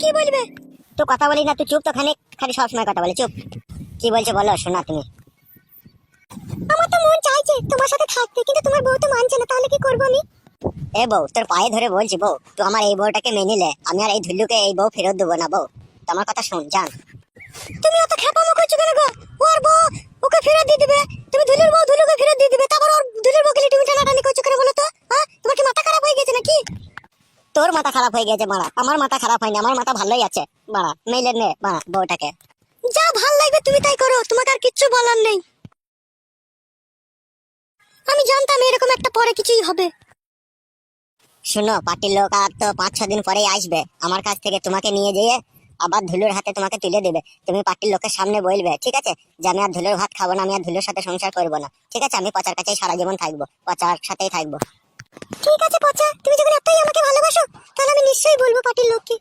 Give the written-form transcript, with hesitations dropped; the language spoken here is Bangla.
কি বলবে? তো কথা বলি না, তুই চুপ তো, খালি খালি সবসময় কথা বলে, চুপ। কি বলছে বলো, শোনা তুমি। আমার তো মন চাইছে তোমার সাথে থাকতে, কিন্তু তোমার বউ তো মানছে না, তাহলে কি করবো আমি? এ বউ, তোর পায়ে ধরে বলছি বউ, তুই আমার এই বউটাকে মেনে নে, আমি আর এই ধুল্লুকে এই বউ ফেরত দেবো না বউ। তোমার কথা শোন, জান। তুমি অত খেপামো করছো কেন গো? ওর বউ ওকে ফেরত দিয়ে দিবে, তুমি ধুলুর বউ ধুলুকে ফেরত দিয়ে দিবে, তারপর ওর ধুলুর বউকে তুমি টানাটানি করছো কেন বলো তো? হ্যাঁ, তোমার কি মাথা খারাপ হয়ে গেছে নাকি? তোর মাথা খারাপ হয়ে গেছে মারা, আমার মাথা খারাপ হয়নি, আমার মাথা ভালোই আছে মারা। মেলে নে মারা বউটাকে, যা ভাল লাগবে তুমি তাই করো, তোমাকে আর কিচ্ছু বলার নেই। আমি জানতাম এরকম একটা পরে কিছুই হবে। শুনো, পার্টির লোক আর তো 5-6 দিন পরেই আসবে আমার কাছ থেকে, তোমাকে নিয়ে যেয়ে আবার ধুলোর হাতে তোমাকে তুলে দেবে। তুমি পার্টির লোকের সামনে বলবে, ঠিক আছে, যে আমি আর ধুলোর ভাত খাবো না, আমি আর ধুলোর সাথে সংসার করবো না, ঠিক আছে, আমি পচার কাছেই সারা জীবন থাকবো, পচার সাথেই থাকবো। ঠিক আছে পচা, তুমি যখন এতই আমাকে ভালোবাসো, তাহলে আমি নিশ্চয়ই বলবো পার্টির লোককে।